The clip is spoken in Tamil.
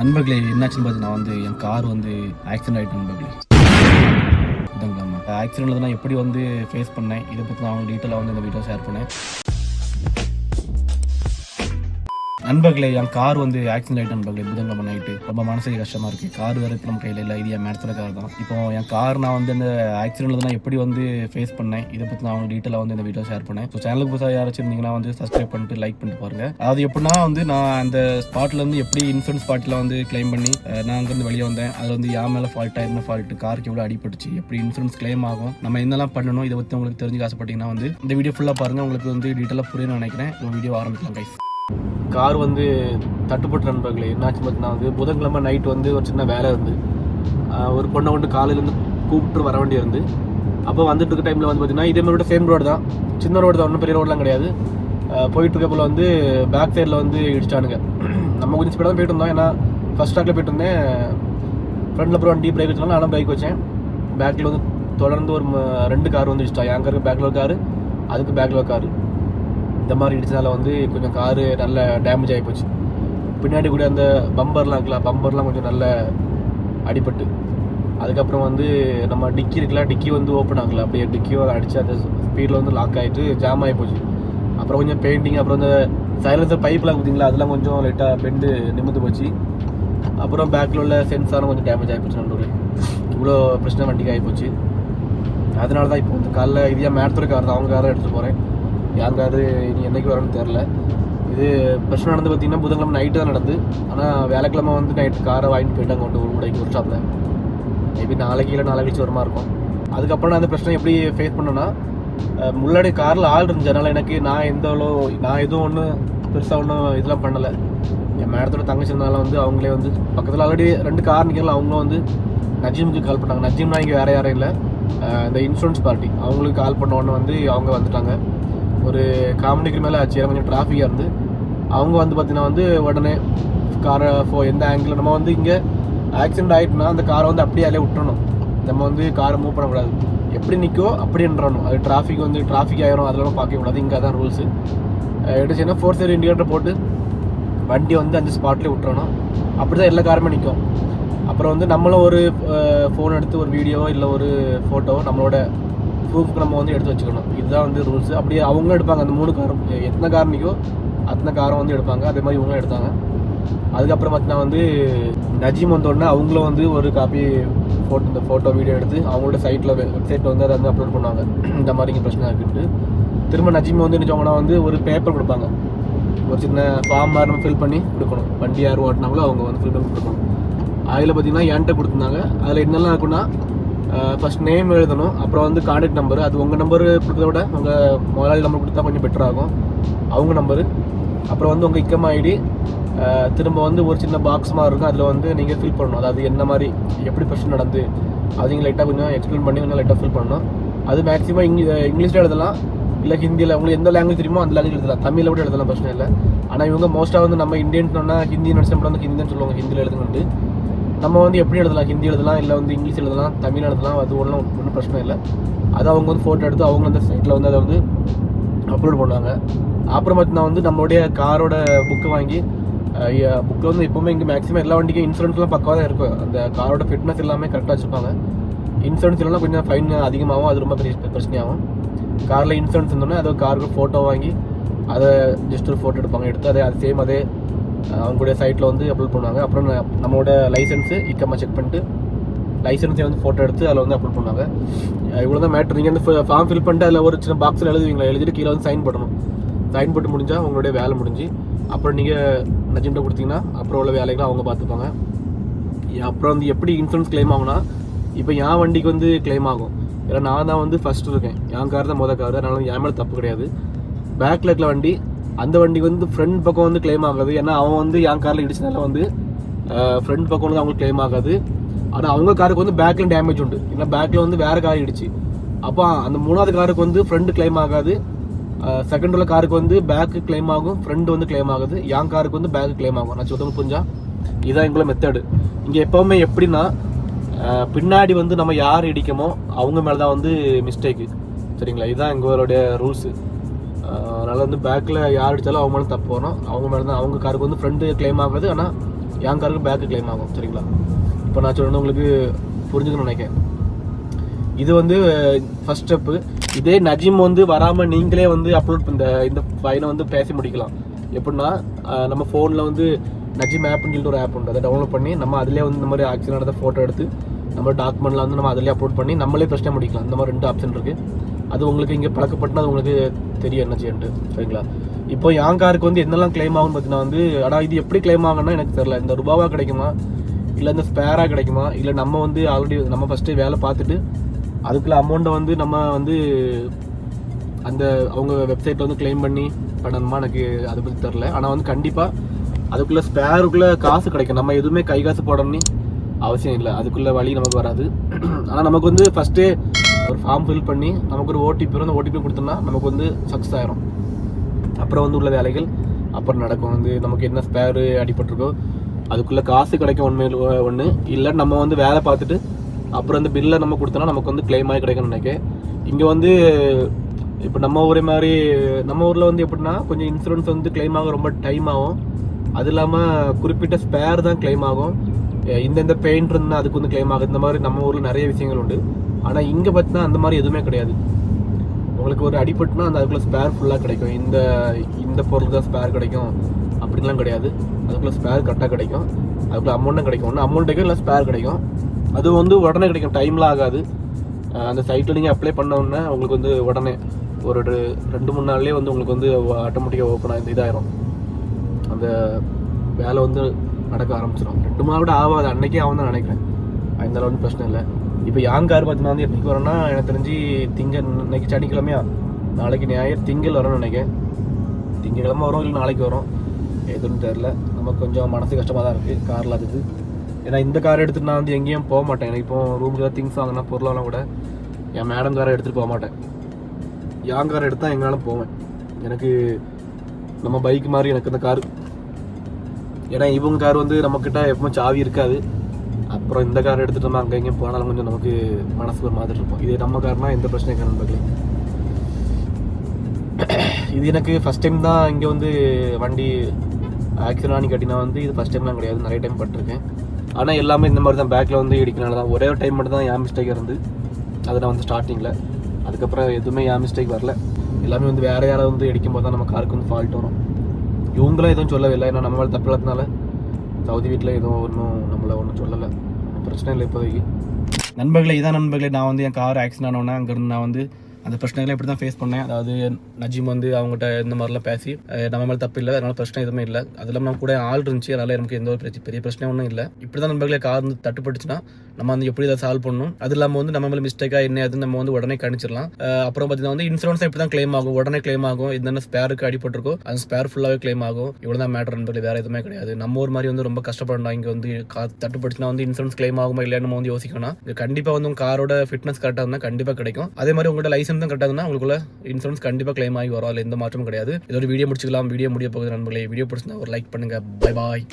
நண்பர்களே என்னாச்சுன்னு பார்த்தீங்கன்னா என் கார் ஆக்சிடென்ட் ஆகிட்டு நண்பர்களே. இதுங்களாம்மா ஆக்சிடென்ட்ல நான் எப்படி ஃபேஸ் பண்ணேன் இதை பற்றி நான் டீட்டெயிலாக இந்த வீடியோ ஷேர் பண்ணேன். நண்பர்களே என் கார் ஆக்சிடென்ட் ஆகிட்டு நண்பர்களே. புதன்கிழமை நைட்டு ரொம்ப மனசுக்கு கஷ்டமாக இருக்குது. கார் வேறு இப்போ நம்ம கையில் இல்லை. இது என் மேடத்தில் கார் தான். இப்போ என் கார் நான் அந்த ஆக்சிடென்ட்ல நான் எப்படி ஃபேஸ் பண்ணேன் இதை பற்றி நான் டீட்டெயிலாக இந்த வீடியோ ஷேர் பண்ணேன். ஸோ சேனலுக்கு புதுசாக யாராச்சும் இருந்தீங்கன்னா சப்ஸ்கிரைப் பண்ணிட்டு லைக் பண்ணிட்டு பாருங்க. அதாவது எப்படின்னா நான் அந்த ஸ்பாட்லேருந்து எப்படி இன்சூரன்ஸ் ஸ்பாட்டில் கிளைம் பண்ணி நான் அங்கேருந்து வெளியே வந்தேன். அதில் என் மேலே ஃபால்ட்டாக என்ன ஃபால்ட்டு, காருக்கு எவ்வளோ அடிபட்டுச்சு, எப்படி இன்சூரன்ஸ் கிளைம் ஆகும், நம்ம என்னெல்லாம் பண்ணணும், இதை பற்றி உங்களுக்கு தெரிஞ்சு ஆசைப்பட்டீங்கன்னா இந்த வீடியோ ஃபுல்லாக பாருங்கள். உங்களுக்கு டீட்டெயிலாக புரியும்னு நினைக்கிறேன். வீடியோ ஆரம்பிக்கலாம் கைஸ். கார் தட்டுப்பட்டு நண்பர்களே. என்னாச்சு பார்த்தீங்கன்னா புதன்கிழமை நைட் ஒரு சின்ன வேலை இருந்து ஒரு பொண்ணை காலையிலேருந்து கூப்பிட்டு வர வேண்டி இருந்து அப்போ வந்துட்டு இருக்க டைமில் பார்த்தீங்கன்னா இதே மாதிரி சேம் ரோடு தான், சின்ன ரோடு தான், ஒன்றும் பெரிய ரோடெலாம் கிடையாது. போயிட்டு இருக்கப்போல பேக் சைடில் இடிச்சிட்டானுங்க. நம்ம கொஞ்சம் ஸ்பீடாக தான் போயிட்டு இருந்தோம். ஏன்னா ஃபஸ்ட் ட்ராக்கில் போயிட்டு இருந்தேன். ஃப்ரண்டில் அப்புறம் வண்டி பிரேக் வச்சாலும் நானும் பிரேக் வச்சேன். பேக்கில் தொடர்ந்து ஒரு 2 கார் இடிச்சிட்டா. என் காருக்கு பேக்கில் ஒரு காரு, அதுக்கு பேக்கில் ஒரு காரு. இந்த மாதிரி இடிச்சதால கொஞ்சம் காரு நல்ல டேமேஜ் ஆகி போச்சு. பின்னாடி கூட அந்த பம்பர்லாம் இருக்குல்ல, பம்பர்லாம் கொஞ்சம் நல்ல அடிபட்டு. அதுக்கப்புறம் நம்ம டிக்கி இருக்குல்ல, டிக்கி ஓப்பன் ஆகல. அப்படியே டிக்கியும் அடித்து அந்த ஸ்பீடில் லாக் ஆகிட்டு ஜாம் ஆகி போச்சு. அப்புறம் கொஞ்சம் பெயிண்டிங், அப்புறம் அந்த சைலன்சர் பைப்லாம் பார்த்தீங்களா, அதெல்லாம் கொஞ்சம் லைட்டாக பெண்டு நிமிர்ந்து போச்சு. அப்புறம் பேக்கில் உள்ள சென்சாரும் கொஞ்சம் டேமேஜ் ஆகி போச்சு. நம்மளுக்கு இவ்வளோ பிரச்சனை வண்டிக்கு ஆகி போச்சு. அதனால தான் இப்போ காலைல இதையா மேடத்தோட கார் தான், அவங்க காரை எடுத்துகிட்டு போகிறேன். என் காரு இனி என்றைக்கு வரணும்னு தெரில. இது பிரச்சனை நடந்து பார்த்திங்கன்னா புதன்கிழமை நைட்டு தான் நடந்து. ஆனால் வேலைக்கிழமை நைட்டு காரை வாங்கிட்டு போயிட்டாங்க ஒரு கடைக்கு, ஒரு ஷாப்பில். மேபி நாளைக்கு இல்லை நாளை கழிச்சு வரமா இருக்கும். அதுக்கப்புறம் நான் அந்த பிரச்சனை எப்படி ஃபேஸ் பண்ணேன்னா, முன்னாடி காரில் ஆள் இருந்துச்சு. அதனால் எனக்கு நான் எதுவும் ஒன்றும் பெருசாக ஒன்றும் இதெல்லாம் பண்ணலை. என் மேடத்தோட தங்கச்சி இருந்தாலும் அவங்களே பக்கத்தில் ஆல்ரெடி 2 கார் நிற்கலாம். அவங்களும் நஜீமுக்கு கால் பண்ணாங்க. நஜீம்னா இங்கே வேறு யாரும் இல்லை, இந்த இன்சூரன்ஸ் பார்ட்டி. அவங்களுக்கு கால் பண்ண உடனே அவங்க வந்துட்டாங்க. ஒரு காமெடிக்கு மேலே ஆச்சு, கொஞ்சம் டிராஃபிக்காக இருந்து. அவங்க பார்த்தீங்கன்னா உடனே காரை எந்த ஆங்கிள் நம்ம இங்கே ஆக்சிடென்ட் ஆகிட்டுனா அந்த காரை அப்படியே அதிலே விட்டுறணும். நம்ம காரை மூவ் பண்ணக்கூடாது. எப்படி நிற்கோ அப்படி நின்றணும். அது டிராஃபிக் ஆயிரும், அதெல்லாம் பார்க்கக்கூடாது. இங்கே தான் ரூல்ஸு. எடுத்துச்சுன்னா 4 சைடு இண்டிகேட்டர் போட்டு வண்டி அந்த ஸ்பாட்லேயே விட்டுறணும். அப்படி தான் எல்லா காருமே நிற்கும். அப்புறம் நம்மளும் ஒரு ஃபோன் எடுத்து ஒரு வீடியோ இல்லை ஒரு ஃபோட்டோ நம்மளோட ப்ரூஃப்க்கு நம்ம எடுத்து வச்சுக்கணும். இதுதான் ரூல்ஸ். அப்படியே அவங்களும் எடுப்பாங்க. அந்த 3 காரும் எத்தனை கார் நிற்கோ அத்தனை காரும் எடுப்பாங்க. அதே மாதிரி இவங்களும் எடுத்தாங்க. அதுக்கப்புறம் பார்த்தீங்கன்னா நஜீம் உடனே அவங்களும் ஒரு காப்பி இந்த ஃபோட்டோ வீடியோ எடுத்து அவங்களோட வெப்சைட்டில் அதை அப்லோட் பண்ணுவாங்க. இந்த மாதிரி இங்கே பிரச்சனை இருக்குன்ட்டு. திரும்ப நஜீம் நினச்சவங்கன்னா ஒரு பேப்பர் கொடுப்பாங்க. ஒரு சின்ன ஃபார்ம் மாதிரி நம்ம ஃபில் பண்ணி கொடுக்கணும். வண்டி யார் ஓட்டினாங்களோ அவங்க ஃபில் பண்ணி கொடுக்கணும். அதில் பார்த்தீங்கன்னா என்கிட்ட கொடுத்துருந்தாங்க. அதில் என்னெல்லாம் இருக்குன்னா, ஃபஸ்ட் நேம் எழுதணும். அப்புறம் கான்டாக்ட் நம்பர். அது உங்கள் நம்பர் கொடுத்தத விட உங்கள் முதலாளி நம்பர் கொடுத்தா கொஞ்சம் பெட்டராகும், அவங்க நம்பரு. அப்புறம் உங்கள் இக்கம் ஐடி. திரும்ப ஒரு சின்ன பாக்ஸ் மாதிரி இருக்கும். அதில் நீங்கள் ஃபில் பண்ணணும். அதாவது என்ன மாதிரி எப்படி பிரச்சனை நடந்து அது லைட்டாக கொஞ்சம் எக்ஸ்பிளைன் பண்ணி கொஞ்சம் லைட்டாக ஃபில் பண்ணணும். அது மேக்ஸிமம் இங்கிலீஷில் எழுதலாம், இல்லை ஹிந்தியில். உங்களுக்கு எந்த லாங்குவேஜ் தெரியுமோ அந்த லாங்குவேஜ் எழுதலாம். தமிழில் கூட எழுதலாம், பிரச்சனை இல்லை. ஆனால் இவங்க மோஸ்ட்டாக நம்ம இந்தியன்ஸ் சொன்னால் ஹிந்தி நினச்சி நம்ம ஹிந்தின்னு சொல்லுவாங்க. ஹிந்தியில் எழுதுனுட்டு நம்ம எப்படி எழுதலாம், ஹிந்தி எழுதலாம், இல்லை இங்கிலீஷ் எழுதலாம், தமிழ் எழுதலாம். அது ஒன்றும் பிரச்சனை இல்லை. அதை அவங்க ஃபோட்டோ எடுத்து அவங்க அந்த சைட்டில் அதை அப்லோட் பண்ணுவாங்க. அப்புறம் பார்த்தீங்கன்னா நம்மளுடைய காரோட புக்கு வாங்கி, புக்கில் எப்போவுமே இங்கே மேக்ஸிமம் எல்லா வண்டிக்கும் இன்சூரன்ஸ்லாம் பக்கமாக தான் இருக்கும். அந்த காரோட ஃபிட்னஸ் எல்லாமே கரெக்டாக வச்சுருப்பாங்க. இன்சூரன்ஸ் இல்லைனா கொஞ்சம் ஃபைன் அதிகமாகும். அது ரொம்ப பெரிய பிரச்சனையாகும். காரில் இன்சூரன்ஸ் இருந்தோன்னே அதை காருக்கு ஃபோட்டோ வாங்கி அதை ஜஸ்ட் ஒரு ஃபோட்டோ எடுப்பாங்க. எடுத்து அது சேம் அதே அவங்களுடைய சைட்டில் அப்லோட் பண்ணுவாங்க. அப்புறம் நம்மளோட லைசன்ஸு இக்கமாக செக் பண்ணிட்டு லைசன்ஸை ஃபோட்டோ எடுத்து அதில் அப்லோட் பண்ணுவாங்க. இவ்வளோ தான் மேட்ரு. நீங்கள் ஃபார்ம் ஃபில் பண்ணிட்டு அதில் ஒரு சின்ன பாக்ஸில் எழுதுவீங்களா, எழுதிட்டு கீழே சைன் பண்ணணும். சைன் போட்டு முடிஞ்சால் உங்களுடைய வேலை முடிஞ்சு. அப்புறம் நீங்கள் நஜீம்கிட்ட கொடுத்தீங்கன்னா அப்புறம் உள்ள வேலைகளை அவங்க பார்த்துப்பாங்க. அப்புறம் எப்படி இன்சூரன்ஸ் கிளைம் ஆகும்னா, இப்போ என் வண்டிக்கு கிளைம் ஆகும். ஏன்னா நான் தான் ஃபஸ்ட்டு இருக்கேன். என் கார் தான் மொதல் கார். அதனால என் மேலே தப்பு கிடையாது. பேக்கில் இருக்கிற வண்டி, அந்த வண்டிக்கு ஃப்ரண்ட் பக்கம் கிளைம் ஆகாது. ஏன்னா அவன் என் காரில் இடிச்சதால ஃப்ரண்ட் பக்கம் அவங்களுக்கு கிளைம் ஆகாது. ஆனால் அவங்க காருக்கு பேக்கில் டேமேஜ் உண்டு. ஏன்னா பேக்கில் வேறு கார் இடிச்சு. அப்போ அந்த 3வது காருக்கு ஃப்ரண்ட் கிளைம் ஆகாது. செகண்ட் உள்ள காருக்கு பேக்கு கிளைம் ஆகும், ஃப்ரண்ட் கிளைம் ஆகுது. என் காருக்கு பேக்கு கிளைம் ஆகும். நான் சொல்லுங்க புரிஞ்சா? இதுதான் எங்களோட மெத்தடு. இங்கே எப்போவுமே எப்படின்னா, பின்னாடி நம்ம யார் இடிக்கமோ அவங்க மேலே தான் மிஸ்டேக்கு. சரிங்களா? இதுதான் எங்களுடைய ரூல்ஸு. அதனால் பேக்கில் யார் அடித்தாலும் அவங்க மேலே தப்பு வரும். அவங்க மேலே தான் அவங்க காருக்கு ஃப்ரண்ட்டு கிளைம் ஆகாது. ஆனால் என் காருக்கு பேக்கு கிளைம் ஆகும். சரிங்களா? இப்போ நான் சொல்கிறது உங்களுக்கு புரிஞ்சுக்கணும்னு நினைக்கிறேன். இது வந்து ஃபஸ்ட் ஸ்டெப்பு. இதே நஜீம் வந்து வராமல் நீங்களே வந்து அப்லோட் இந்த ஃபைனை வந்து பேசி முடிக்கலாம். எப்படின்னா நம்ம ஃபோனில் வந்து நஜீம் ஆப்னு சொல்லிட்டு ஒரு ஆப் உண்டு. அதை டவுன்லோட் பண்ணி நம்ம அதிலே வந்து இந்த மாதிரி ஆக்சிடென்ட் நடந்த ஃபோட்டோ எடுத்து நம்ம டாக்குமெண்ட்டில் வந்து நம்ம அதிலே அப்லோட் பண்ணி நம்மளே பிரச்சனை முடிக்கலாம். இந்த மாதிரி 2 ஆப்ஷன் இருக்குது. அது உங்களுக்கு இங்கே பழக்கப்பட்டுனா அது உங்களுக்கு தெரியும் என்ன செய்யன்ட்டு. சரிங்களா? இப்போ என் காருக்கு வந்து என்னெல்லாம் கிளைம் ஆகும்னு பார்த்தீங்கன்னா வந்து ஆனால் இது எப்படி கிளைம் ஆகும்னா எனக்கு தெரியல. இந்த ரூபாவாக கிடைக்குமா, இல்லை இந்த ஸ்பேராக கிடைக்குமா, இல்லை நம்ம வந்து ஆல்ரெடி நம்ம ஃபஸ்ட்டு வேலை பார்த்துட்டு அதுக்குள்ள அமௌண்ட்டை வந்து நம்ம வந்து அந்த அவங்க வெப்சைட்டில் வந்து கிளைம் பண்ணணுமா எனக்கு அதை பற்றி தெரில. ஆனால் வந்து கண்டிப்பாக அதுக்குள்ளே ஸ்பேருக்குள்ளே காசு கிடைக்கும். நம்ம எதுவுமே கை காசு போடணும்னு அவசியம் இல்லை. அதுக்குள்ளே வழி நமக்கு வராது. ஆனால் நமக்கு வந்து ஃபஸ்ட்டே ஒரு ஃபார்ம் ஃபில் பண்ணி நமக்கு ஒரு ஓடிபி வரும். அந்த ஓடிபி கொடுத்தோம்னா நமக்கு வந்து சக்ஸஸ் ஆயிரும். அப்புறம் வந்து உள்ள வேலைகள் அப்புறம் நடக்கும். வந்து நமக்கு என்ன ஸ்பேரு அடிபட்டிருக்கோ அதுக்குள்ளே காசு கிடைக்கும். ஒன்று இல்லை நம்ம வந்து வேலை பார்த்துட்டு அப்புறம் அந்த பில்லை நம்ம கொடுத்தோன்னா நமக்கு வந்து கிளைம் ஆகி கிடைக்கும்னு நினைக்கிறேன். இங்கே வந்து இப்போ நம்ம ஊரில் வந்து எப்படின்னா கொஞ்சம் இன்சூரன்ஸ் வந்து கிளைம் ஆக ரொம்ப டைம் ஆகும். அது இல்லாமல் குறிப்பிட்ட ஸ்பேர் தான் கிளைம் ஆகும். இந்த பெயிண்ட் இருந்தால் அதுக்கு வந்து கிளைம் ஆகுது. இந்த மாதிரி நம்ம ஊரில் நிறைய விஷயங்கள் உண்டு. ஆனால் இங்கே பார்த்தீங்கன்னா அந்த மாதிரி எதுவுமே கிடையாது. உங்களுக்கு ஒரு அடிபட்டுனா அந்த அதுக்குள்ளே ஸ்பேர் ஃபுல்லாக கிடைக்கும். இந்த பொருள் தான் ஸ்பேர் கிடைக்கும் அப்படின்லாம் கிடையாது. அதுக்குள்ளே ஸ்பேர் கரெக்டாக கிடைக்கும். அதுக்குள்ளே அமௌண்ட்டும் கிடைக்கும். ஒன்று அமௌண்ட் கிடைக்கும், இல்லை ஸ்பேர் கிடைக்கும். அது வந்து உடனே கிடைக்கும், டைம்லாம் ஆகாது. அந்த சைட்டில் நீங்கள் அப்ளை பண்ணோன்னே உங்களுக்கு வந்து உடனே ஒரு 2-3 நாள்லேயே வந்து உங்களுக்கு வந்து ஆட்டோமேட்டிக்காக ஓப்பன் ஆகி இதாயிரும். அந்த வேலை வந்து நடக்க ஆரம்பிச்சிடும். 2 நாள் கூட ஆகாது, அன்றைக்கே ஆகும் தான் நினைக்கிறேன். அந்த அளவுக்கு பிரச்சனை இல்லை. இப்போ என் கார் பார்த்தீங்கன்னா வந்து எப்படிக்கு வரோன்னா எனக்கு தெரிஞ்சு இன்னைக்கு சனிக்கிழமையா, நாளைக்கு ஞாயிறு, திங்கள் வரோன்னு நினைக்கிறேன். திங்கக்கிழமை வரும், இல்லை நாளைக்கு வரும், எதுன்னு தெரில. நமக்கு கொஞ்சம் மனசு கஷ்டமாக தான் இருக்குது காரில் அதுக்கு. ஏன்னா இந்த கார் எடுத்துகிட்டு நான் வந்து எங்கேயும் போக மாட்டேன். எனக்கு இப்போ ரூமுக்கு தான் திங்ஸ் வாங்கினா பொருளாலாம் கூட என் மேடம் காரை எடுத்துகிட்டு போக மாட்டேன். என் காரை எடுத்து தான் எங்கேனாலும் போவேன். எனக்கு நம்ம பைக் மாதிரி எனக்கு இந்த கார். ஏன்னா இவங்க கார் வந்து நம்மக்கிட்ட எப்பவுமே சாவி இருக்காது. அப்புறம் இந்த கார் எடுத்துகிட்டு நம்ம அங்கே எங்கேயும் போனாலும் கொஞ்சம் நமக்கு மனசு ஒரு மாதிரி இருக்கும். இது நம்ம கார்னால் எந்த பிரச்சனையும் இருக்காது நண்பர்களே. இது எனக்கு ஃபஸ்ட் டைம் தான் இங்கே வந்து வண்டி ஆக்சிடென்ட் ஆனி கட்டினா வந்து இது ஃபஸ்ட் டைம்லாம் கிடையாது, நிறைய டைம் பட்டிருக்கேன். ஆனால் எல்லாமே இந்த மாதிரி தான் பேக்கில் வந்து இடிக்கனால தான். ஒரே ஒரு டைம் மட்டும் தான் என் மிஸ்டேக் இருந்து, அதை நான் வந்து ஸ்டார்டிங்கில். அதுக்கப்புறம் எதுவுமே என் மிஸ்டேக் வரல. எல்லாமே வந்து வேறு யாராவது வந்து இடிக்கும் போது தான் நம்ம காருக்கு வந்து ஃபால்ட் வரும். இவங்களும் எதுவும் சொல்லவே இல்லை. ஏன்னா நம்ம மேலே தப்பு இல்லாதனால சவுதி வீட்டில் எதுவும் நம்மளை ஒன்றும் சொல்லலை, பிரச்சனை இல்லை இப்போதைக்கு. நண்பர்களே, இதான் நண்பர்களே, நான் வந்து என் கார் ஆக்சிடென்ட் ஆனோன்னே அங்கேருந்து நான் வந்து அந்த பிரச்சனைகளை இப்படி தான் ஃபேஸ் பண்ணேன். அதாவது நஜீம் வந்து அவங்ககிட்ட இந்த மாதிரிலாம் பேசி நம்ம மேலே தப்பு இல்லை, அதனால பிரச்சனை எதுவுமே இல்லை. அது இல்லாமல் நம்ம கூட ஆள் இருந்துச்சு, அதனால நமக்கு எந்த ஒரு பெரிய பிரச்சனை ஒன்றும் இல்லை. இப்படி தான் நண்பர்களே கார் வந்து தட்டுப்பட்டுச்சுன்னா நம்ம வந்து எப்படி அதை சால்வ் பண்ணணும். அது இல்லாமல் வந்து நம்ம மேலே மிஸ்டேக்காக என்ன அது நம்ம வந்து உடனே கணிச்சிடலாம். அப்புறம் பார்த்தீங்கன்னா வந்து இன்சூரன்ஸ் இப்படி தான் கிளைம் ஆகும், உடனே கிளைம் ஆகும். என்னென்ன ஸ்பேருக்கு அடிபட்டிருக்கோ அந்த ஸ்பேர் ஃபுல்லாகவே கிளைம் ஆகும். இவ்வளோ தான் மேட்டர் நண்பர்களே, வேறு எதுவுமே கிடையாது. நம்ம ஒரு மாதிரி வந்து ரொம்ப கஷ்டப்படணும். இங்கே வந்து கார் தட்டுப்பட்டுச்சுன்னா வந்து இன்சூரன்ஸ் கிளைம் ஆகுமா இல்லைன்னு நம்ம வந்து யோசிக்கணும். இங்கே கண்டிப்பாக வந்து உங்கள் காரோட ஃபிட்னஸ் கரெக்டாக இருந்தால் கண்டிப்பாக கிடைக்கும். அதே மாதிரி உங்களோட லைசன்ஸ் தான் கரெக்டாக இருந்தால் உங்களுக்கு இன்சூரன்ஸ் கண்டிப்பாக கிளைம் ஆகி வரும். அதில் எந்த மாற்றமும் கிடையாது. இதோட வீடியோ முடிச்சுக்கலாம். வீடியோ முடிய போகுது நண்பர்களே. வீடியோ பிடிச்சிருந்தா ஒரு லைக் பண்ணுங்க. Bye bye.